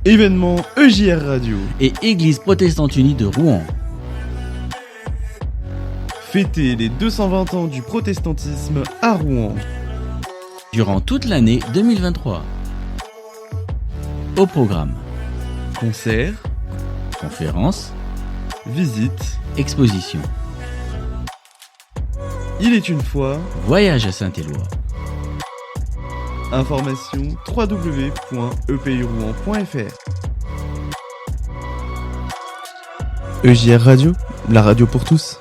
Événement EJR Radio. Et Église protestante unie de Rouen. Fêtez les 220 ans du protestantisme à Rouen. Durant toute l'année 2023. Au programme. Concerts, Conférences, visites, expositions. Il est une fois. Voyage à Saint-Éloi. Information www.epirouen.fr. EJR Radio, la radio pour tous.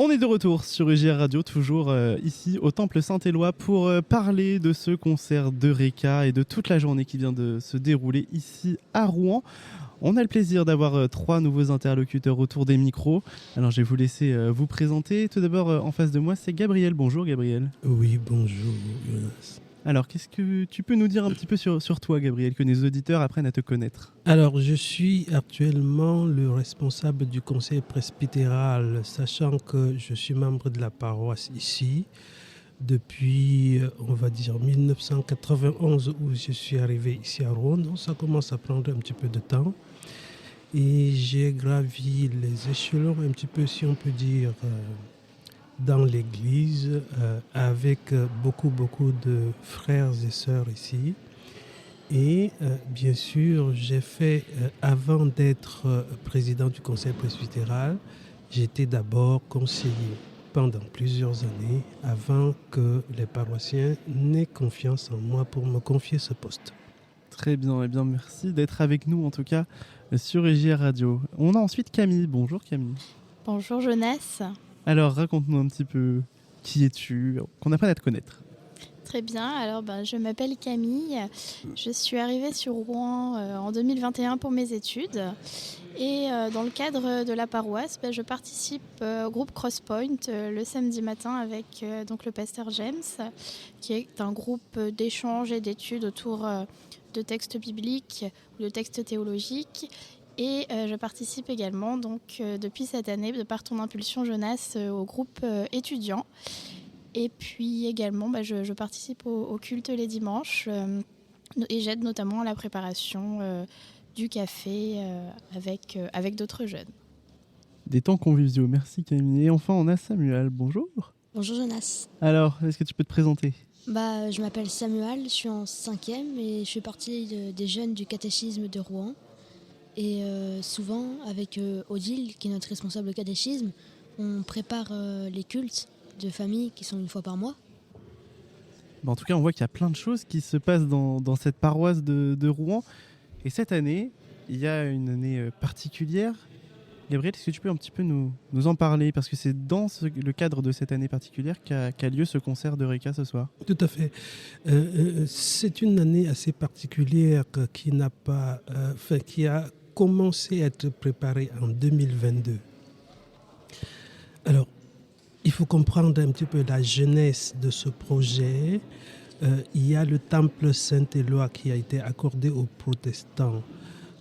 On est de retour sur EJR Radio, toujours ici au Temple Saint-Éloi pour parler de ce concert d'Eureka et de toute la journée qui vient de se dérouler ici à Rouen. On a le plaisir d'avoir 3 nouveaux interlocuteurs autour des micros. Alors je vais vous laisser vous présenter. Tout d'abord, en face de moi, c'est Gabriel. Bonjour Gabriel. Oui, bonjour Jonas. Alors, qu'est-ce que tu peux nous dire un petit peu sur toi, Gabriel, que nos auditeurs apprennent à te connaître? Alors, je suis actuellement le responsable du conseil presbytéral, sachant que je suis membre de la paroisse ici depuis, on va dire, 1991 où je suis arrivé ici à Rouen. Donc, ça commence à prendre un petit peu de temps. Et j'ai gravi les échelons un petit peu, si on peut dire, dans l'église, avec beaucoup de frères et sœurs ici. Et bien sûr, j'ai fait, avant d'être président du conseil presbytéral, j'étais d'abord conseiller pendant plusieurs années avant que les paroissiens n'aient confiance en moi pour me confier ce poste. Très bien, eh bien merci d'être avec nous en tout cas sur EJR Radio. On a ensuite Camille. Bonjour Camille. Bonjour Jonas. Alors raconte-nous un petit peu qui es-tu, qu'on apprenne à te connaître. Très bien, alors je m'appelle Camille, je suis arrivée sur Rouen en 2021 pour mes études et dans le cadre de la paroisse, je participe au groupe Crosspoint le samedi matin avec donc le pasteur James qui est un groupe d'échange et d'études autour de textes bibliques ou de textes théologiques. Et je participe également donc, depuis cette année, de par ton impulsion Jonas, au groupe étudiant. Et puis également, je participe au culte les dimanches et j'aide notamment à la préparation du café avec d'autres jeunes. Des temps conviviaux, merci Camille. Et enfin, on a Samuel. Bonjour. Bonjour Jonas. Alors, est-ce que tu peux te présenter ? Je m'appelle Samuel, je suis en 5e et je fais partie des jeunes du catéchisme de Rouen. Et souvent, avec Odile, qui est notre responsable catéchisme, on prépare les cultes de famille qui sont une fois par mois. En tout cas, on voit qu'il y a plein de choses qui se passent dans cette paroisse de Rouen. Et cette année, il y a une année particulière. Gabriel, est-ce que tu peux un petit peu nous en parler ? Parce que c'est dans le cadre de cette année particulière qu'a lieu ce concert d'Eureka ce soir. Tout à fait. C'est une année assez particulière qui a commencé à être préparée en 2022. Alors, il faut comprendre un petit peu la jeunesse de ce projet. Il y a le temple Saint-Éloi qui a été accordé aux protestants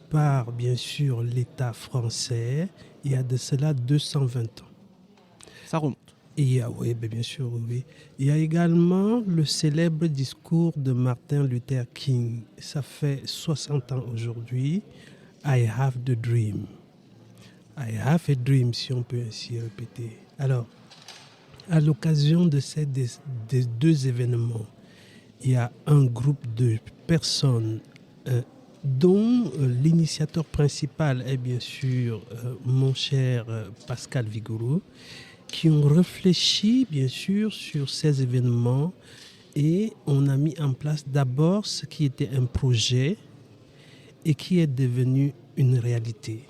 par, bien sûr, l'État français. Il y a de cela 220 ans. Ça remonte. Oui, bien sûr, oui. Il y a également le célèbre discours de Martin Luther King. Ça fait 60 ans aujourd'hui. I have the dream. I have a dream, si on peut ainsi répéter. Alors, à l'occasion de ces deux événements, il y a un groupe de personnes dont l'initiateur principal est bien sûr mon cher Pascal Vigouroux, qui ont réfléchi bien sûr sur ces événements et on a mis en place d'abord ce qui était un projet et qui est devenu une réalité.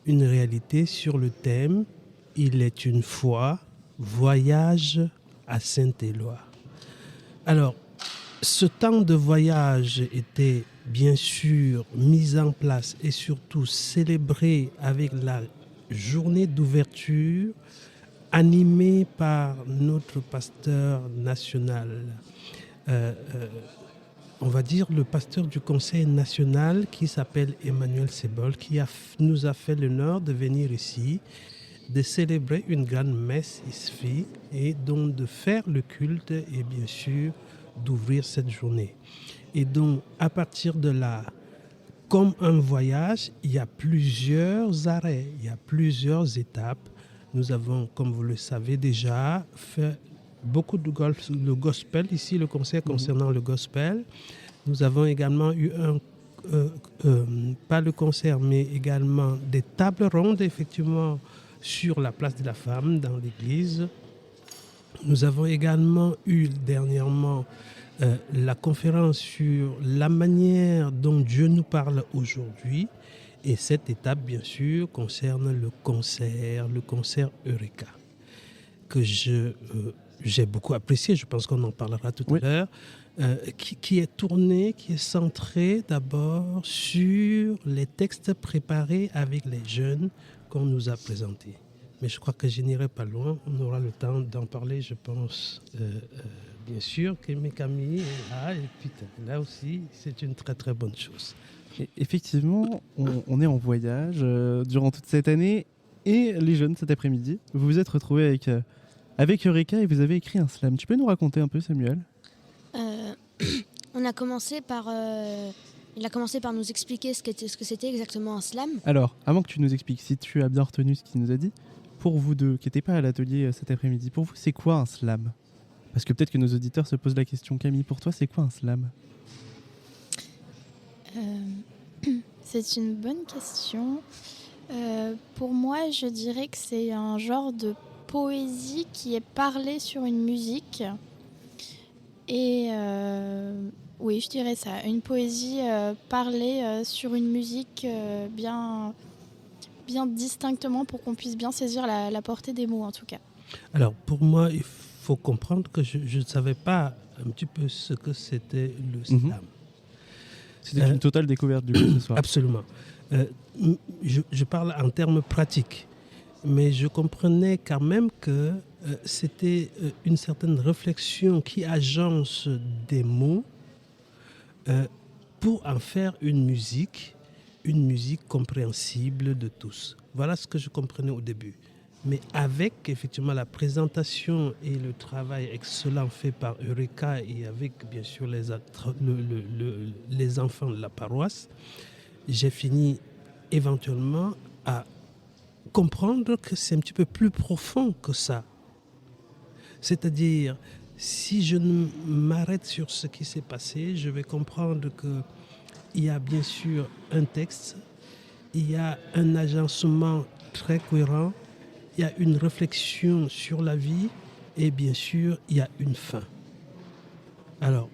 Une réalité sur le thème « Il est une fois, voyage à Saint-Éloi ». Alors, ce temps de voyage était bien sûr mis en place et surtout célébré avec la journée d'ouverture animée par notre pasteur national, on va dire, le pasteur du Conseil national qui s'appelle Emmanuel Sebol, qui nous a fait l'honneur de venir ici, de célébrer une grande messe ici et donc de faire le culte et bien sûr d'ouvrir cette journée. Et donc, à partir de là, comme un voyage, il y a plusieurs arrêts, il y a plusieurs étapes. Nous avons, comme vous le savez déjà, fait beaucoup de le gospel ici, le concert concernant le gospel. Nous avons également eu pas le concert, mais également des tables rondes, effectivement, sur la place de la femme dans l'église. Nous avons également eu dernièrement la conférence sur la manière dont Dieu nous parle aujourd'hui. Et cette étape, bien sûr, concerne le concert Eureka, que j'ai beaucoup apprécié, je pense qu'on en parlera tout à l'heure, qui est tourné, qui est centré d'abord sur les textes préparés avec les jeunes qu'on nous a présentés. Mais je crois que je n'irai pas loin, on aura le temps d'en parler, je pense, bien sûr, que mes Camille est là, et puis là aussi, c'est une très très bonne chose. Et effectivement, on est en voyage durant toute cette année, et les jeunes, cet après-midi, vous vous êtes retrouvés avec Eureka et vous avez écrit un slam. Tu peux nous raconter un peu, Samuel ? Il a commencé par nous expliquer ce que c'était exactement un slam. Alors, avant que tu nous expliques, si tu as bien retenu ce qu'il nous a dit, pour vous deux qui n'étaient pas à l'atelier cet après-midi, pour vous, c'est quoi un slam ? Parce que peut-être que nos auditeurs se posent la question. Camille, pour toi, c'est quoi un slam ? C'est une bonne question. Pour moi, je dirais que c'est un genre de poésie qui est parlée sur une musique. Et oui, je dirais ça. Une poésie parlée sur une musique bien distinctement pour qu'on puisse bien saisir la portée des mots, en tout cas. Alors, pour moi, il faut comprendre que je ne savais pas un petit peu ce que c'était le slam. C'était une totale découverte du coup ce soir. Absolument. Je parle en termes pratiques, mais je comprenais quand même que c'était une certaine réflexion qui agence des mots pour en faire une musique compréhensible de tous. Voilà ce que je comprenais au début. Mais avec effectivement la présentation et le travail excellent fait par Eureka et avec bien sûr les enfants de la paroisse, j'ai fini éventuellement à comprendre que c'est un petit peu plus profond que ça. C'est-à-dire, si je m'arrête sur ce qui s'est passé, je vais comprendre qu'il y a bien sûr un texte, il y a un agencement très cohérent, il y a une réflexion sur la vie et bien sûr, il y a une fin. Alors,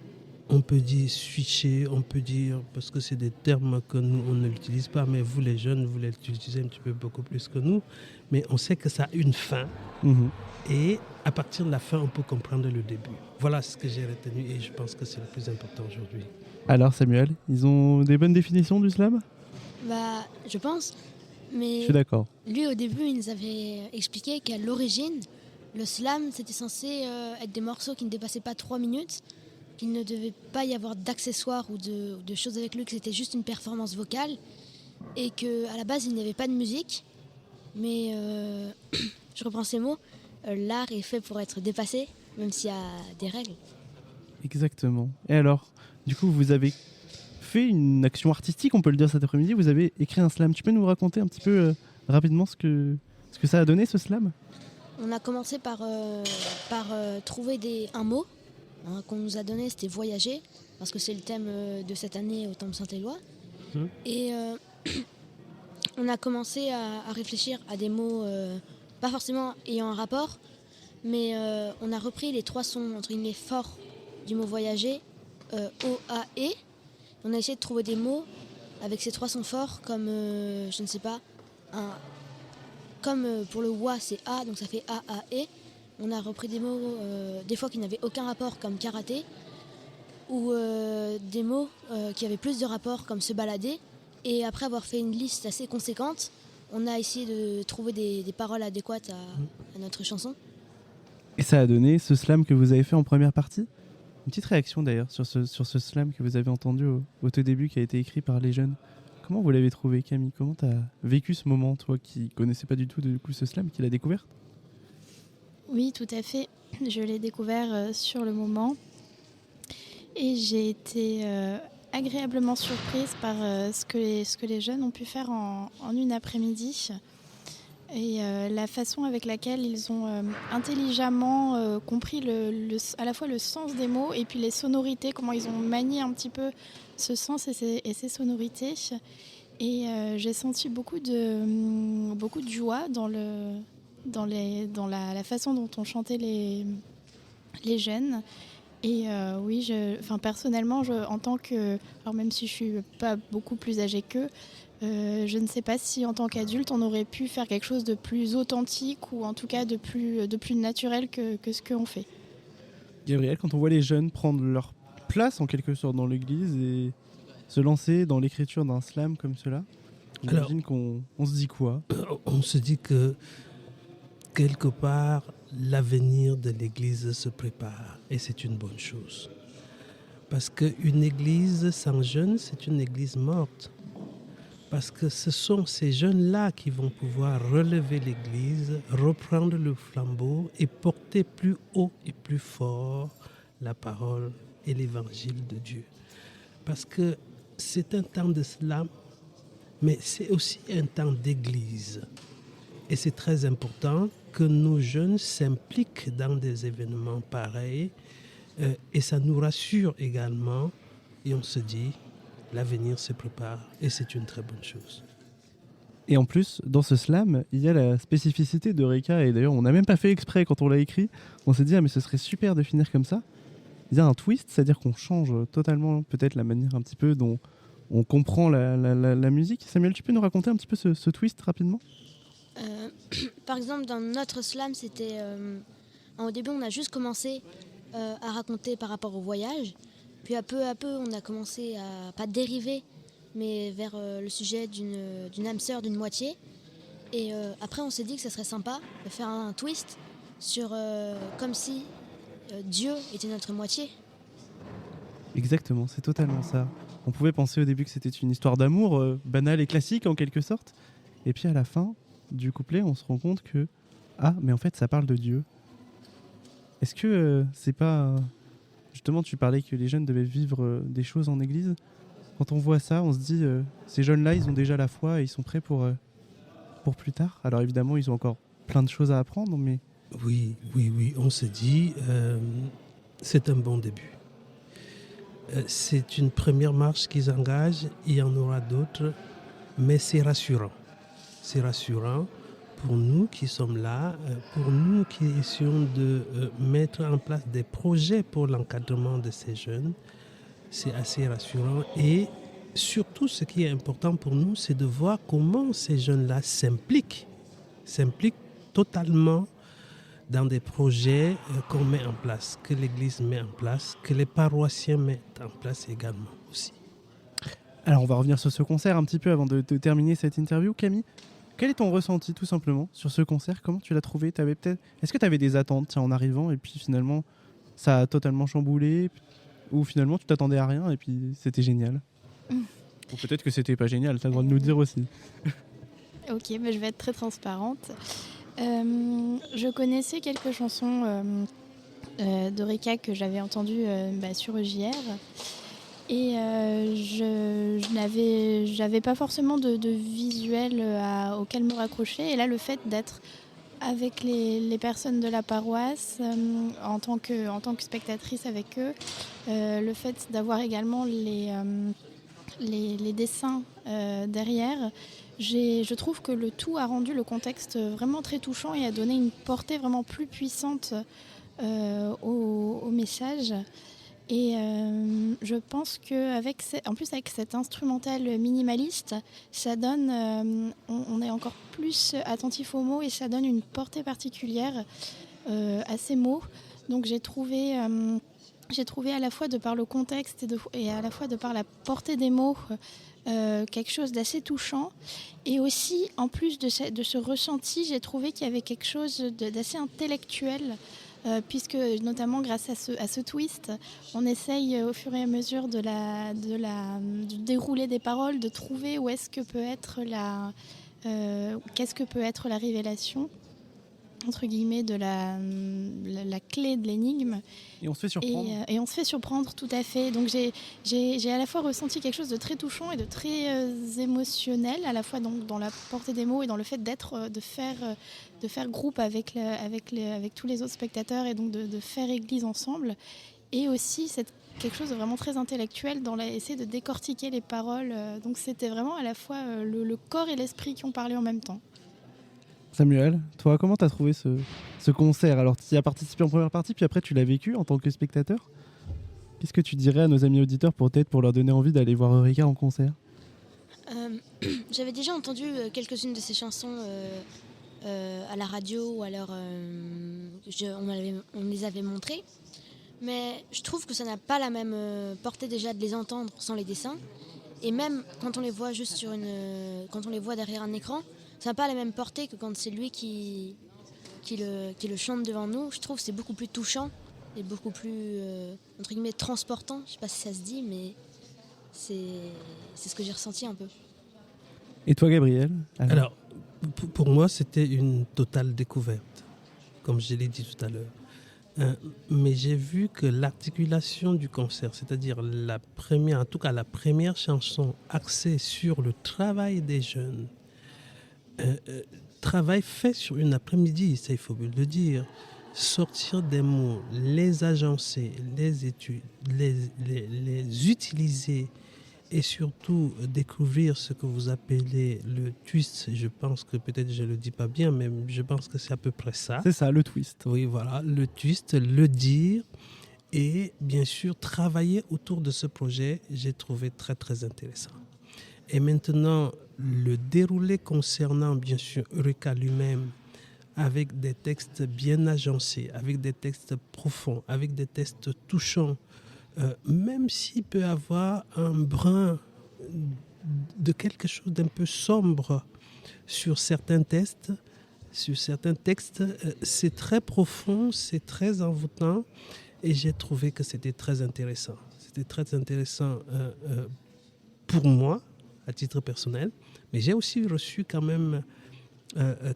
on peut dire switcher, on peut dire, parce que c'est des termes que nous, on ne l'utilise pas, mais vous les jeunes, vous l'utilisez un petit peu beaucoup plus que nous, mais on sait que ça a une fin. Et à partir de la fin, on peut comprendre le début. Voilà ce que j'ai retenu et je pense que c'est le plus important aujourd'hui. Alors Samuel, ils ont des bonnes définitions du slam ? Je pense. Mais je suis d'accord. Lui, au début, il nous avait expliqué qu'à l'origine, le slam, c'était censé être des morceaux qui ne dépassaient pas 3 minutes, qu'il ne devait pas y avoir d'accessoires ou de choses avec lui, que c'était juste une performance vocale, et qu'à la base, il n'y avait pas de musique. Mais, je reprends ces mots, l'art est fait pour être dépassé, même s'il y a des règles. Exactement. Et alors, du coup, vous avez fait une action artistique, on peut le dire cet après-midi, vous avez écrit un slam. Tu peux nous raconter un petit peu rapidement ce que ça a donné, ce slam ? On a commencé par trouver un mot qu'on nous a donné, c'était voyager, parce que c'est le thème de cette année au Temple Saint-Éloi. Et on a commencé à réfléchir à des mots pas forcément ayant un rapport, mais on a repris les 3 sons entre guillemets forts du mot voyager, O, A, E. On a essayé de trouver des mots avec ces 3 sons forts, comme, je ne sais pas, comme pour le wa c'est A, donc ça fait A, A, E. On a repris des mots, des fois qui n'avaient aucun rapport, comme karaté, ou des mots qui avaient plus de rapport, comme se balader. Et après avoir fait une liste assez conséquente, on a essayé de trouver des paroles adéquates à notre chanson. Et ça a donné ce slam que vous avez fait en première partie ? Une petite réaction d'ailleurs sur ce slam que vous avez entendu au tout début, qui a été écrit par les jeunes. Comment vous l'avez trouvé, Camille? Comment tu as vécu ce moment, toi qui connaissais pas du tout du coup ce slam, qui l'a découvert? Oui, tout à fait. Je l'ai découvert sur le moment et j'ai été agréablement surprise par ce que les jeunes ont pu faire en une après-midi. Et la façon avec laquelle ils ont intelligemment compris à la fois le sens des mots et puis les sonorités, comment ils ont manié un petit peu ce sens et ces sonorités. Et j'ai senti beaucoup de joie dans la façon dont on chantait les jeunes. Et oui, personnellement, en tant que... Alors même si je ne suis pas beaucoup plus âgée qu'eux, je ne sais pas si en tant qu'adulte on aurait pu faire quelque chose de plus authentique ou en tout cas de plus naturel que ce qu'on fait. Gabriel, quand on voit les jeunes prendre leur place en quelque sorte dans l'église et se lancer dans l'écriture d'un slam comme cela, j'imagine qu'on se dit quoi? On se dit que quelque part l'avenir de l'église se prépare et c'est une bonne chose. Parce qu'une église sans jeunes, c'est une église morte. Parce que ce sont ces jeunes-là qui vont pouvoir relever l'Église, reprendre le flambeau et porter plus haut et plus fort la parole et l'évangile de Dieu. Parce que c'est un temps de slam, mais c'est aussi un temps d'Église. Et c'est très important que nos jeunes s'impliquent dans des événements pareils. Et ça nous rassure également. Et on se dit... l'avenir se prépare et c'est une très bonne chose. Et en plus, dans ce slam, il y a la spécificité de Reka, et d'ailleurs on n'a même pas fait exprès quand on l'a écrit, on s'est dit mais ce serait super de finir comme ça. Il y a un twist, c'est-à-dire qu'on change totalement peut-être la manière un petit peu dont on comprend la musique. Samuel, tu peux nous raconter un petit peu ce twist rapidement? Par exemple, dans notre slam, c'était... au début, on a juste commencé à raconter par rapport au voyage. Puis à peu, on a commencé à, pas dériver, mais vers le sujet d'une âme sœur d'une moitié. Et après, on s'est dit que ça serait sympa de faire un twist sur comme si Dieu était notre moitié. Exactement, c'est totalement ça. On pouvait penser au début que c'était une histoire d'amour banale et classique en quelque sorte. Et puis à la fin du couplet, on se rend compte que mais en fait, ça parle de Dieu. Est-ce que c'est pas... Justement, tu parlais que les jeunes devaient vivre des choses en église. Quand on voit ça, on se dit, ces jeunes-là, ils ont déjà la foi et ils sont prêts pour plus tard. Alors évidemment, ils ont encore plein de choses à apprendre, mais... Oui, on se dit, c'est un bon début. C'est une première marche qu'ils engagent, il y en aura d'autres, mais c'est rassurant. C'est rassurant pour nous qui sommes là, pour nous qui essayons de mettre en place des projets pour l'encadrement de ces jeunes. C'est assez rassurant et surtout ce qui est important pour nous, c'est de voir comment ces jeunes-là s'impliquent totalement dans des projets qu'on met en place, que l'Église met en place, que les paroissiens mettent en place également aussi. Alors on va revenir sur ce concert un petit peu avant de terminer cette interview. Camille, quel est ton ressenti tout simplement sur ce concert? Comment tu l'as trouvé? Est-ce que tu avais des attentes en arrivant et puis finalement ça a totalement chamboulé? Ou finalement tu t'attendais à rien et puis c'était génial? Ou peut-être que c'était pas génial, tu as le droit de nous le dire aussi. Ok, mais je vais être très transparente. Je connaissais quelques chansons de Reka que j'avais entendues sur EJR. Et je n'avais pas forcément de visuel auquel me raccrocher. Et là, le fait d'être avec les personnes de la paroisse, en tant que spectatrice avec eux, le fait d'avoir également les dessins derrière, je trouve que le tout a rendu le contexte vraiment très touchant et a donné une portée vraiment plus puissante au message. Et je pense qu'avec avec cet instrumental minimaliste, ça donne, on est encore plus attentif aux mots et ça donne une portée particulière à ces mots. Donc j'ai trouvé à la fois de par le contexte et à la fois de par la portée des mots quelque chose d'assez touchant. Et aussi, en plus de ce ressenti, j'ai trouvé qu'il y avait quelque chose d'assez intellectuel puisque notamment grâce à ce twist, on essaye au fur et à mesure du déroulé des paroles de trouver où est-ce que peut être qu'est-ce que peut être la révélation, entre guillemets, de la clé de l'énigme. Et on se fait surprendre. Et on se fait surprendre, tout à fait. Donc j'ai à la fois ressenti quelque chose de très touchant et de très émotionnel, à la fois donc dans la portée des mots et dans le fait de faire groupe avec tous les autres spectateurs et donc de faire église ensemble. Et aussi quelque chose de vraiment très intellectuel dans essayer de décortiquer les paroles. Donc c'était vraiment à la fois le corps et l'esprit qui ont parlé en même temps. Samuel, toi, comment t'as trouvé ce concert? Alors, tu y as participé en première partie, puis après, tu l'as vécu en tant que spectateur. Qu'est-ce que tu dirais à nos amis auditeurs pour leur donner envie d'aller voir Eureka en concert? J'avais déjà entendu quelques-unes de ses chansons à la radio, ou alors on me les avait montrées. Mais je trouve que ça n'a pas la même portée déjà de les entendre sans les dessins. Et même quand on les voit quand on les voit derrière un écran, ça n'a pas la même portée que quand c'est lui qui le chante devant nous. Je trouve que c'est beaucoup plus touchant et beaucoup plus, entre guillemets, transportant. Je ne sais pas si ça se dit, mais c'est ce que j'ai ressenti un peu. Et toi, Gabriel? Alors, pour moi, c'était une totale découverte, comme je l'ai dit tout à l'heure. Mais j'ai vu que l'articulation du concert, c'est-à-dire la première chanson axée sur le travail des jeunes, travail fait sur une après-midi, ça il faut le dire, sortir des mots, les agencer, les études, les utiliser et surtout découvrir ce que vous appelez le twist. Je pense que peut-être je ne le dis pas bien, mais je pense que c'est à peu près ça. C'est ça, le twist. Oui, voilà, le twist, le dire et bien sûr travailler autour de ce projet, j'ai trouvé très très intéressant. Et maintenant, le déroulé concernant bien sûr Eureka lui-même, avec des textes bien agencés, avec des textes profonds, avec des textes touchants, même s'il peut avoir un brin de quelque chose d'un peu sombre sur certains textes, c'est très profond, c'est très envoûtant et j'ai trouvé que c'était très intéressant. C'était très intéressant pour moi, à titre personnel, mais j'ai aussi reçu quand même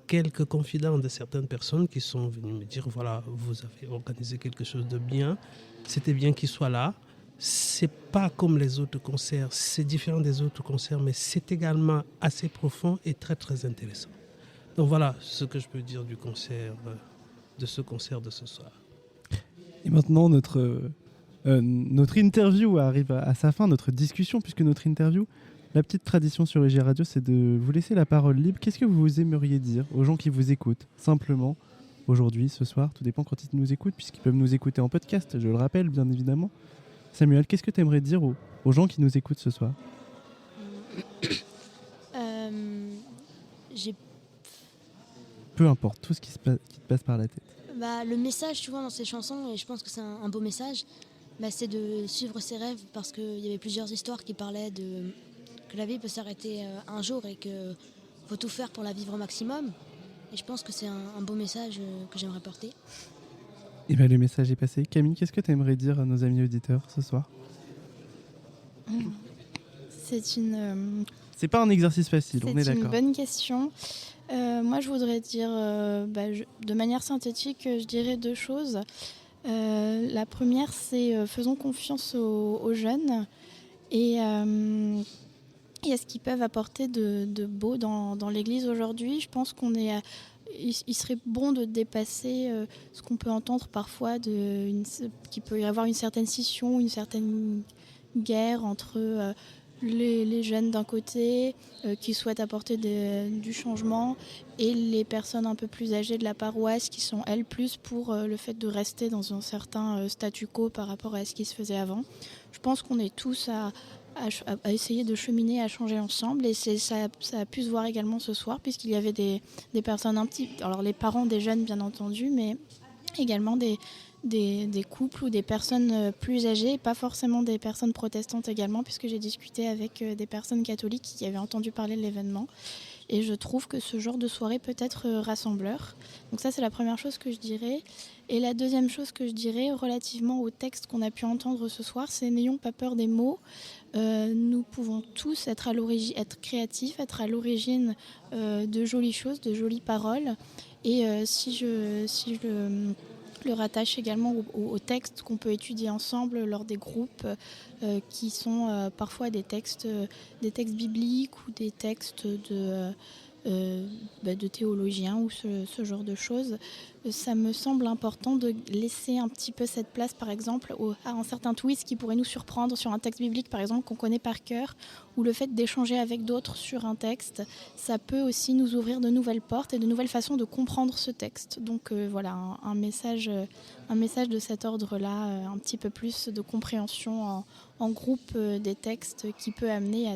quelques confidences de certaines personnes qui sont venues me dire voilà, vous avez organisé quelque chose de bien, c'était bien qu'il soit là. C'est pas comme les autres concerts, c'est différent des autres concerts, mais c'est également assez profond et très très intéressant. Donc voilà ce que je peux dire du concert, de ce concert de ce soir. Et maintenant, notre interview arrive à sa fin, notre discussion, puisque notre interview, la petite tradition sur EG Radio, c'est de vous laisser la parole libre. Qu'est-ce que vous aimeriez dire aux gens qui vous écoutent, simplement, aujourd'hui, ce soir? Tout dépend quand ils nous écoutent, puisqu'ils peuvent nous écouter en podcast, je le rappelle, bien évidemment. Samuel, qu'est-ce que tu aimerais dire aux gens qui nous écoutent ce soir? Peu importe, tout ce qui te passe par la tête. Le message, tu vois, dans ces chansons, et je pense que c'est un beau message, c'est de suivre ses rêves, parce qu'il y avait plusieurs histoires qui parlaient que la vie peut s'arrêter un jour et qu'il faut tout faire pour la vivre au maximum. Et je pense que c'est un beau message que j'aimerais porter. Et bien, le message est passé. Camille, qu'est-ce que tu aimerais dire à nos amis auditeurs ce soir? C'est pas un exercice facile, on est d'accord. C'est une bonne question. Moi, je voudrais dire, de manière synthétique, je dirais deux choses. La première, c'est faisons confiance aux jeunes et à ce qu'ils peuvent apporter de beau dans l'Église aujourd'hui. Je pense il serait bon de dépasser ce qu'on peut entendre parfois, qu'il peut y avoir une certaine scission, une certaine guerre entre les jeunes d'un côté qui souhaitent apporter du changement et les personnes un peu plus âgées de la paroisse qui sont elles plus pour le fait de rester dans un certain statu quo par rapport à ce qui se faisait avant. Je pense qu'on est tous à essayer de cheminer, à changer ensemble et ça a pu se voir également ce soir puisqu'il y avait des personnes alors les parents des jeunes bien entendu, mais également des couples ou des personnes plus âgées, pas forcément des personnes protestantes également, puisque j'ai discuté avec des personnes catholiques qui avaient entendu parler de l'événement. Et je trouve que ce genre de soirée peut être rassembleur. Donc ça, c'est la première chose que je dirais. Et la deuxième chose que je dirais relativement au texte qu'on a pu entendre ce soir, c'est n'ayons pas peur des mots. Nous pouvons tous être créatifs, être à l'origine de jolies choses, de jolies paroles. Et si je le rattache également au texte qu'on peut étudier ensemble lors des groupes qui sont parfois des textes bibliques ou des textes de théologiens ou ce genre de choses. Ça me semble important de laisser un petit peu cette place, par exemple, à un certain twist qui pourrait nous surprendre sur un texte biblique, par exemple, qu'on connaît par cœur, ou le fait d'échanger avec d'autres sur un texte, ça peut aussi nous ouvrir de nouvelles portes et de nouvelles façons de comprendre ce texte. Donc voilà, un message de cet ordre-là, un petit peu plus de compréhension en groupe des textes qui peut amener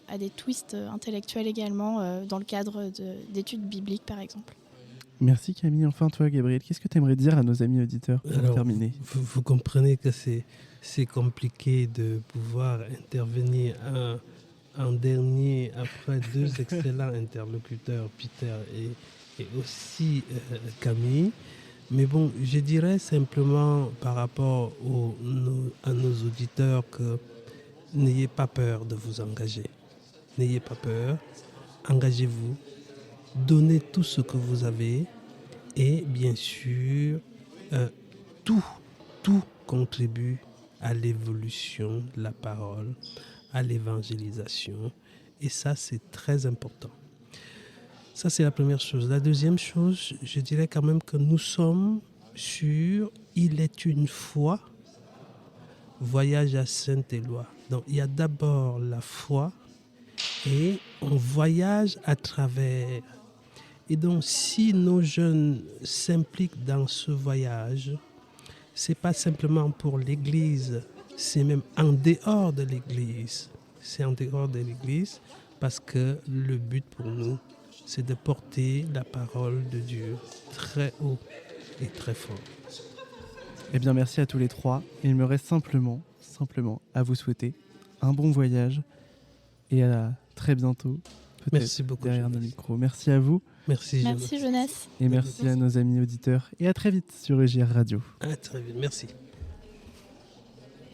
à des twists intellectuels également dans le cadre d'études bibliques, par exemple. Merci Camille. Enfin toi Gabriel, qu'est-ce que tu aimerais dire à nos amis auditeurs pour terminer? Vous comprenez que c'est compliqué de pouvoir intervenir en dernier après deux excellents interlocuteurs, Peter et aussi Camille. Mais bon, je dirais simplement par rapport à nos auditeurs que n'ayez pas peur de vous engager. N'ayez pas peur, engagez-vous, donnez tout ce que vous avez et bien sûr, tout contribue à l'évolution de la parole, à l'évangélisation et ça c'est très important. Ça, c'est la première chose. La deuxième chose, je dirais quand même que nous sommes sur Il est une foi, voyage à Saint-Éloi. Donc, il y a d'abord la foi et on voyage à travers. Et donc, si nos jeunes s'impliquent dans ce voyage, ce n'est pas simplement pour l'Église, c'est même en dehors de l'Église. C'est en dehors de l'Église parce que le but pour nous, c'est de porter la parole de Dieu très haut et très fort. Eh bien, merci à tous les trois. Il me reste simplement à vous souhaiter un bon voyage et à très bientôt, peut-être merci beaucoup, derrière nos micros. Merci à vous. Merci Jeunesse. Et merci à nos amis auditeurs. Et à très vite sur EJR Radio. À très vite, merci.